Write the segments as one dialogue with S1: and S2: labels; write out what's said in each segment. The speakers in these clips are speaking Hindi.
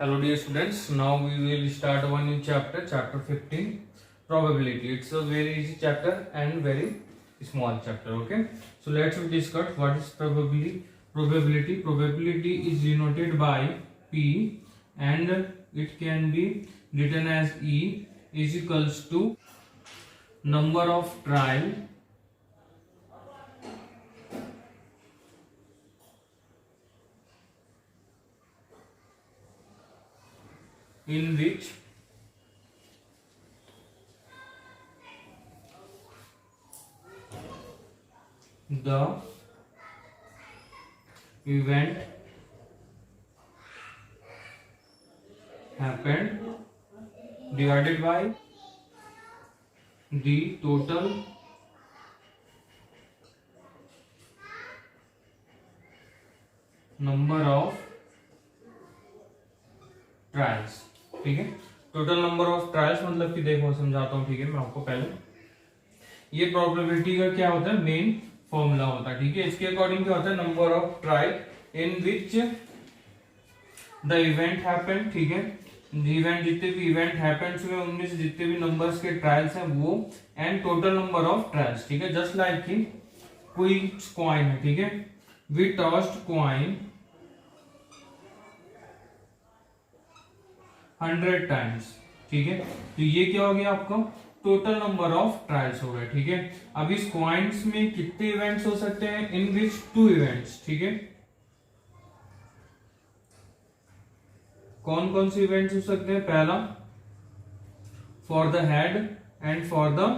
S1: Hello dear students, now we will start one new chapter, chapter 15, probability. It's a very easy chapter and very small chapter, okay? So let's discuss what is probability. Probability is denoted by P and it can be written as E is equals to number of trial in which the event happened divided by the total number of trials. ठीक है, टोटल नंबर ऑफ ट्रायल्स मतलब कि देखो समझाता हूँ। ठीक है, मैं आपको पहले ये प्रोबेबिलिटी का क्या होता है, मेन फॉर्मूला होता है। ठीक है, इसके अकॉर्डिंग क्या होता है, number of trial in which the event happen. ठीक है, इवेंट जितने भी इवेंट हैपेंस हुए उनमें से जितने भी नंबर्स के ट्रायल्स हैं वो, and total number of trials. ठीक है, जस्ट लाइक कि कोई कॉइन है। ठीक है, वी टॉस्ड कॉइन 100 टाइम्स। ठीक है, तो ये क्या हो गया आपका टोटल नंबर ऑफ ट्रायल्स हो गए। ठीक है, अब इस कॉइन्स में कितने इवेंट्स हो सकते हैं, इन विच 2 इवेंट्स। ठीक है, कौन कौन से इवेंट्स हो सकते हैं, पहला for the head and for the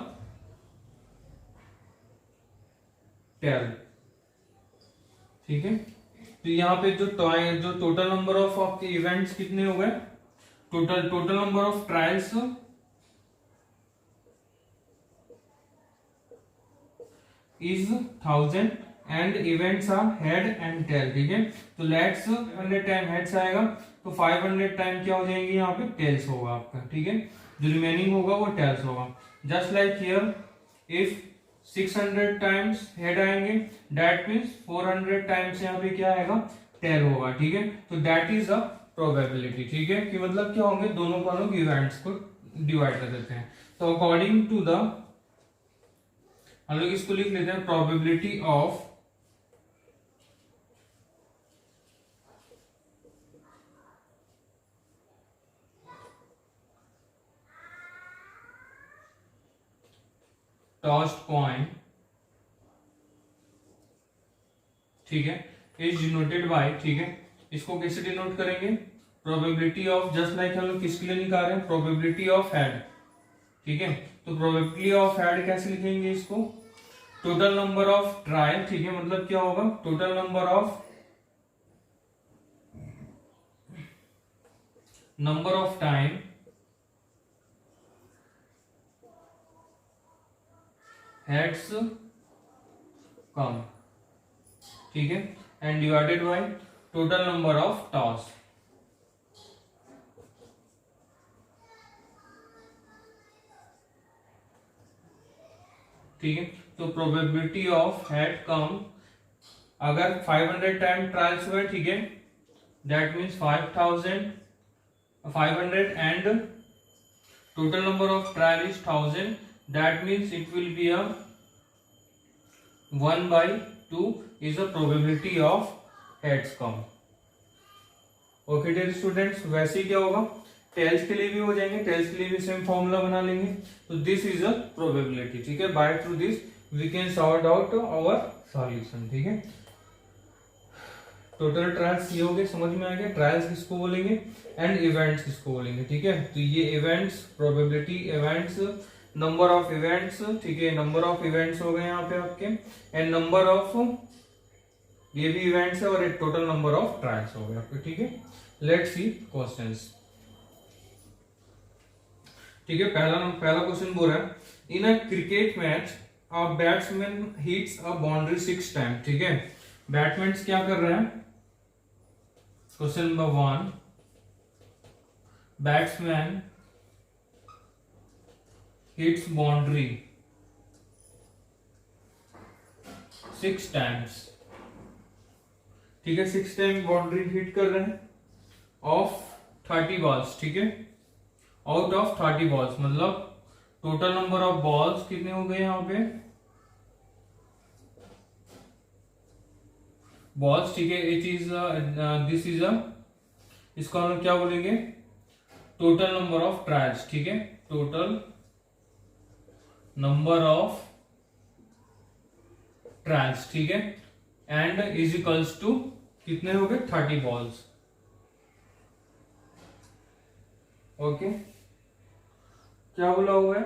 S1: tail. ठीक है, तो यहां पे जो टोटल नंबर ऑफ आपके इवेंट्स कितने हो गए, total number of trials is 1000 and events are head and tail। ठीक है, तो लेट्स 100 टाइम हेड्स आएगा तो 500 टाइम क्या हो जाएंगे, यहाँ पे टेल्स होगा आपका। ठीक है, जो रिमेनिंग होगा वो टेल्स होगा। Just like here if 600 times head आएंगे दैट मीन्स 400 टाइम्स यहाँ पे क्या आएगा, टेल होगा। ठीक है, तो दैट इज अ प्रोबेबिलिटी। ठीक है, कि मतलब क्या होंगे, दोनों का लोग इवेंट्स को डिवाइड कर देते हैं। तो अकॉर्डिंग टू द, हम लोग इसको लिख लेते हैं प्रोबेबिलिटी ऑफ टॉस्ड कॉइन। ठीक है, इज डिनोटेड बाय। ठीक है, इसको कैसे डिनोट करेंगे, प्रोबेबिलिटी ऑफ, जस्ट लाइक हम लोग किसके लिए निकाल रहे हैं, प्रोबेबिलिटी ऑफ हेड। ठीक है, तो प्रोबेबिलिटी ऑफ हेड कैसे लिखेंगे इसको, टोटल नंबर ऑफ ट्रायल। ठीक है, मतलब क्या होगा, total number of time heads come. ठीक है, and divided by total number of toss. ठीक है, तो प्रोबेबिलिटी ऑफ हेड कम, अगर 500 टाइम ट्रायल्स हुए, ठीक है, that means 500 and total number of trial is 1000, that means it will be a 1/2 is a probability of heads come. Okay dear students, वैसे ही क्या होगा, टेल्स के लिए भी हो जाएंगे, टेल्स के लिए भी सेम फॉर्मूला बना लेंगे। तो दिस इज अ प्रोबेबिलिटी। ठीक है, by through this we can sort out our solution. ठीक है, टोटल ट्रायल्स ये हो गए, समझ में आ गया, ट्रायल्स किसको बोलेंगे एंड इवेंट्स किसको बोलेंगे। ठीक है, तो ये events, probability, events, number of events. ठीक है, नंबर ऑफ इवेंट्स हो गए यहाँ पे आपके, एंड नंबर ऑफ, ये भी इवेंट्स है, और एक टोटल नंबर ऑफ ट्रायल्स हो गए आपके। ठीक है, लेट्स सी क्वेश्चंस। ठीक है, पहला क्वेश्चन बोल रहा है, in a cricket match a batsman hits a boundary 6 time. ठीक है, बैट्समैन क्या कर रहे हैं, question number 1, batsman hits boundary 6 times. ठीक है, 6 टाइम बाउंड्री हिट कर रहे हैं ऑफ 30 बॉल्स, ठीक है, आउट ऑफ 30 बॉल्स, मतलब टोटल नंबर ऑफ बॉल्स कितने हो गए यहाँ पे बॉल्स, ठीक है। It is this is a, इसको हम लोग क्या बोलेंगे, टोटल नंबर ऑफ ट्रायल्स, ठीक है, टोटल नंबर ऑफ ट्रायल्स, ठीक है, एंड इज इक्वल्स टू कितने हो गए 30 बॉल्स, ओके। क्या बोला हुआ है,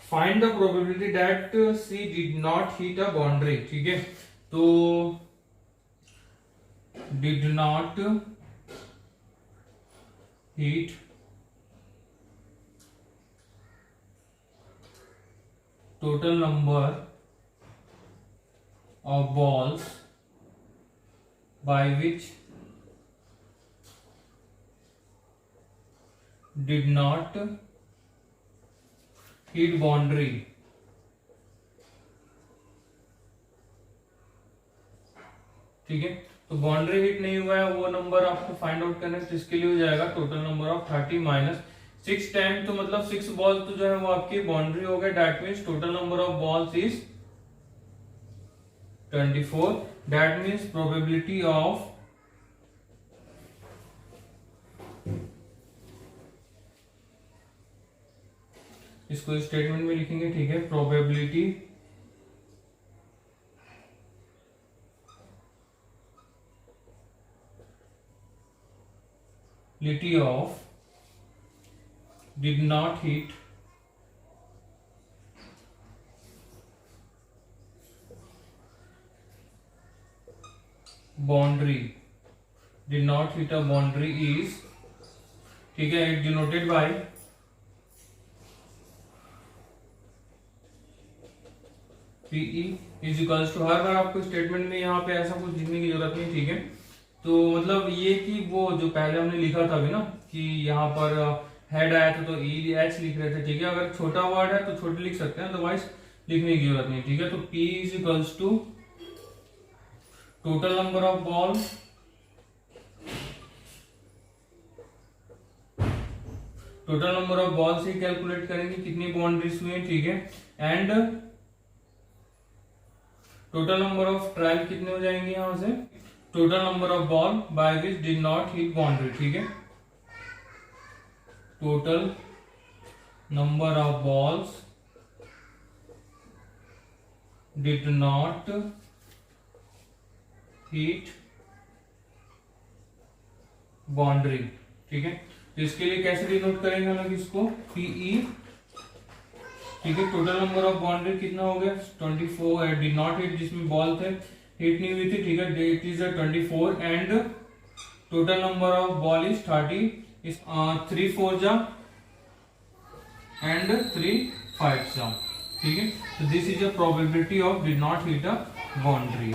S1: find the probability that she did not hit a boundary, ठीक है, तो did not hit total number of balls by which did not hit boundary, ठीक है। तो बाउंड्री हिट नहीं हुआ है वो नंबर आपको फाइंड आउट करना है, तो इसके लिए हो जाएगा total number of 30 minus 6 time, तो मतलब 6 बॉल तो जो है वो आपकी बाउंड्री हो गए, that means total number of balls is 24, that means probability of इसको स्टेटमेंट में लिखेंगे, ठीक है, probability of did not hit boundary, did not hit a boundary is, ठीक है, it denoted by PE is equals to, हर बार आपको स्टेटमेंट में यहाँ पे ऐसा कुछ लिखने की जरूरत नहीं, ठीक है। तो मतलब ये कि वो जो पहले हमने लिखा था अभी ना कि यहाँ पर हेड आया था तो ई एच लिख रहे थे, ठीक है, अगर छोटा वर्ड है तो छोटे लिख सकते हैं, अदरवाइज लिखने की जरूरत नहीं, ठीक है। तो P is equals to total number of ball total number of ball से कैलकुलेट करेंगे कितनी बाउंड्रीज हुई, ठीक है, and total number of trial कितने हो जाएंगे यहां से, total number of ball by which did not hit boundary, ठीक है, total number of balls did not hit boundary, ठीक है। तो इसके लिए कैसे डिनोट करेंगे हम लोग इसको, पीई, ठीक है, टोटल नंबर ऑफ बाउंड्री कितना हो गया 24, डिड नॉट हिट जिसमें बॉल थे हिट नहीं हुई थी, ठीक है, it is 24 and total number of ball is 30, इस 3 4 जा एंड 3 5 जा, ठीक है। तो this is a probability of did not hit a boundary.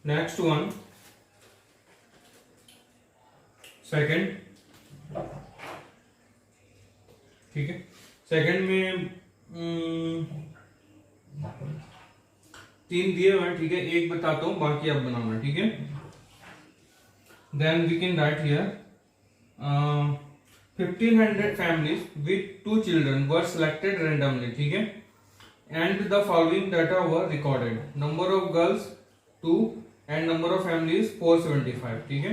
S1: Next one, second, ठीक है, सेकंड में 3 दिए हुए हैं, ठीक है, एक बताता हूं बाकी आप बनाना, ठीक है। Then we can write here 1500 families with 2 children were selected randomly, ठीक है, and the following data were recorded, number of girls 2 and number of families 475, ठीक है,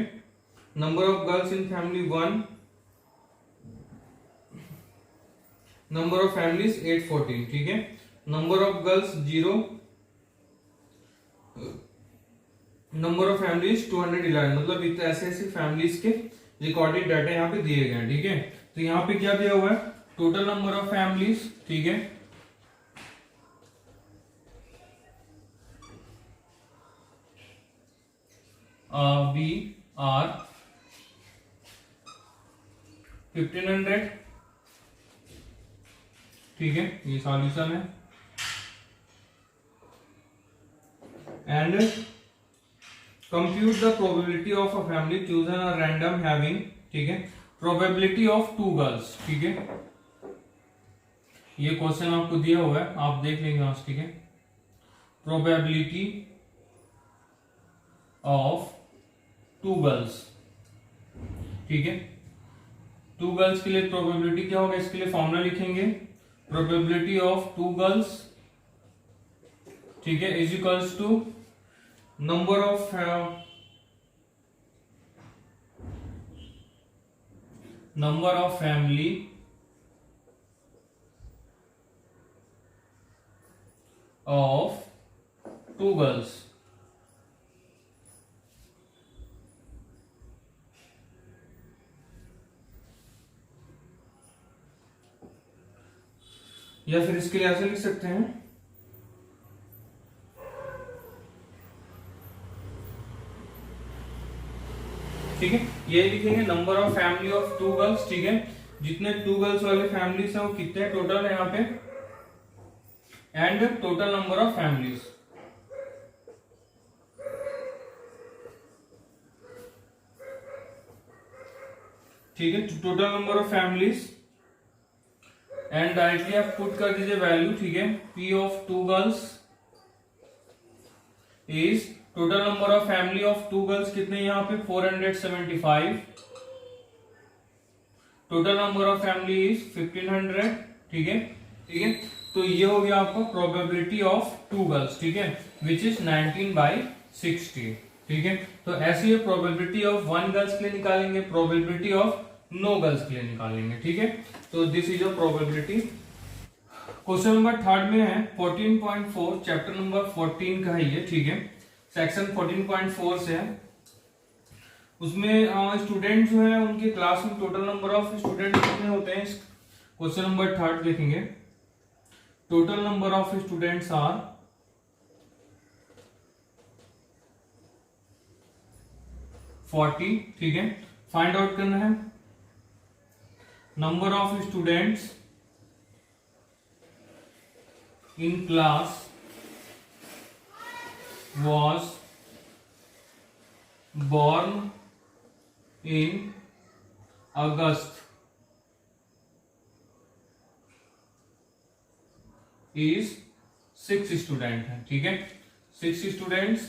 S1: number of girls in family 1, number of families 814, ठीक है, number of girls 0, number of families 211, मतलब ऐसे ऐसे फैमिलीज के रिकॉर्डेड डाटा यहाँ पे दिए गए हैं, ठीक है। तो यहाँ पे क्या दिया हुआ है, टोटल नंबर ऑफ फैमिलीज, ठीक है, वी आर 1500, ठीक है, ये सॉल्यूशन है, and compute the probability of a family chosen a random having, ठीक है, प्रोबेबिलिटी ऑफ 2 गर्ल्स, ठीक है, ये क्वेश्चन आपको दिया हुआ है, आप देख लेंगे आज, ठीक है, प्रोबेबिलिटी ऑफ टू गर्ल्स, ठीक है। टू गर्ल्स के लिए प्रोबेबिलिटी क्या होगा, इसके लिए फॉर्मूला लिखेंगे, प्रोबेबिलिटी ऑफ टू गर्ल्स, ठीक है, is equals to number of family of two girls, या फिर इसके लिए ऐसे लिख सकते हैं, ठीक है, ये लिखेंगे number of family of two girls, ठीक है, जितने टू गर्ल्स वाले फैमिलीज हैं वो कितने टोटल है यहाँ पे, and total number of families, ठीक है, total number of families, and directly आप पुट कर दीजिए वैल्यू, ठीक है, P of two girls is total number of family of two girls कितने यहाँ पे 475, total number of family is 1500, ठीक है, ठीक है। तो ये हो गया आपका प्रोबेबिलिटी ऑफ टू गर्ल्स, ठीक है, विच इज 19/60, ठीक है। तो ऐसी प्रोबेबिलिटी ऑफ वन गर्ल्स के लिए निकालेंगे, प्रोबेबिलिटी ऑफ नो गर्ल्स के लिए निकालेंगे, ठीक है। तो this is a probability. Question number third में है 14.4, चैप्टर नंबर 14 का है ये, ठीक है, सेक्शन 14.4 से है। उसमें स्टूडेंट जो है उनके क्लास में टोटल नंबर ऑफ स्टूडेंट कितने होते हैं, क्वेश्चन नंबर थर्ड देखेंगे, total number of students are 40, ठीक है। फाइंड आउट करना है number of students in class was born in August is 6 student है, ठीक है, 6 students,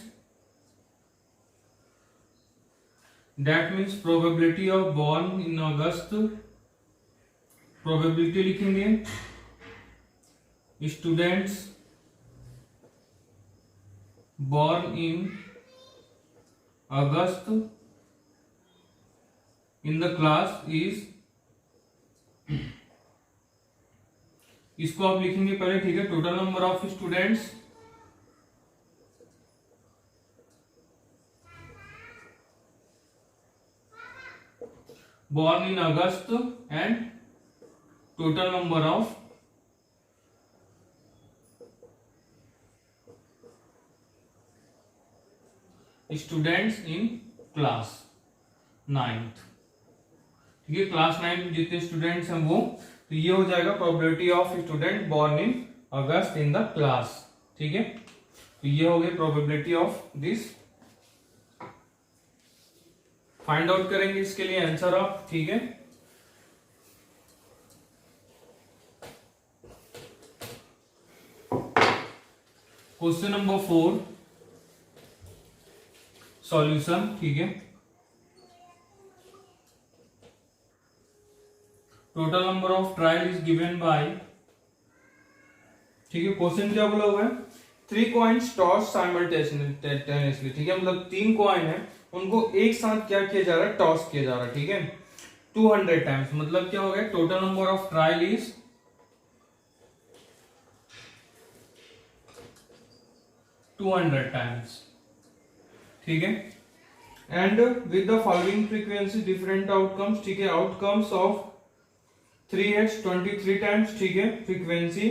S1: that means probability of born in August, probability लिखेंगे students born in August in the class is, इसको आप लिखेंगे पहले, ठीक है, total number of students born in August and total number of students in class 9th, ठीक है, क्लास 9 में जितने स्टूडेंट्स हैं वो, तो ये हो जाएगा probability of student born in August in the class, ठीक है। तो ये हो गई probability of this. Find out करेंगे इसके लिए आंसर ऑफ, ठीक है। क्वेश्चन नंबर 4 सॉल्यूशन, ठीक है, total number of trial is given by, ठीक है, क्वेश्चन क्या बोला हुआ है, 3 कॉइन्स टॉस साइमल्टेनियसली, ठीक है, मतलब 3 कॉइन है, उनको एक साथ क्या किया जा रहा है, टॉस किया जा रहा है, ठीक है, 200 टाइम्स, मतलब क्या हो गया, total number of trial is 200 times, ठीक है, and with the following frequency different outcomes, ठीक है, आउटकम्स ऑफ 3 heads 23 टाइम्स, ठीक है, फ्रीक्वेंसी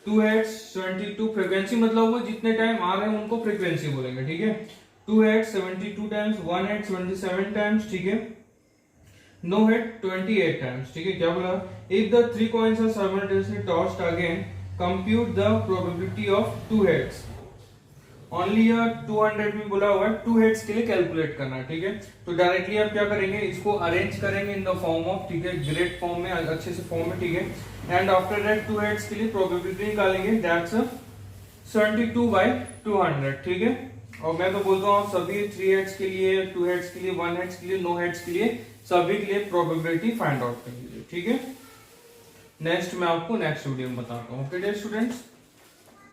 S1: 2 heads 22, फ्रीक्वेंसी मतलब वो जितने टाइम आ रहे हैं उनको फ्रीक्वेंसी बोलेंगे, ठीक है, 2 heads 72 टाइम्स, 1 head 77 टाइम्स, ठीक है, no head 28 टाइम्स, ठीक है। क्या बोला, if the 3 coins are simultaneously tossed again compute the probability of 2 heads, only 200 में बोला हुआ है, 2 हेड्स के लिए कैलकुलेट करना है, ठीक है। तो डायरेक्टली आप क्या करेंगे, इसको अरेंज करेंगे इन द फॉर्म ऑफ, ठीक है, ग्रेड फॉर्म में, अच्छे से फॉर्म में, ठीक है, एंड आफ्टर दैट 2 हेड्स के लिए प्रोबेबिलिटी निकालेंगे, दैट्स 72/200, ठीक है, और मैं तो बोलता हूँ आप सभी 3 हेड्स के लिए, 2 हेड्स के लिए, 1 हेड्स के लिए, नो हेड्स के लिए, सभी के लिए प्रोबेबिलिटी फाइंड आउट कर लीजिए। ठीक है, नेक्स्ट मैं आपको नेक्स्ट वीडियो में बताता हूँ। Okay dear students.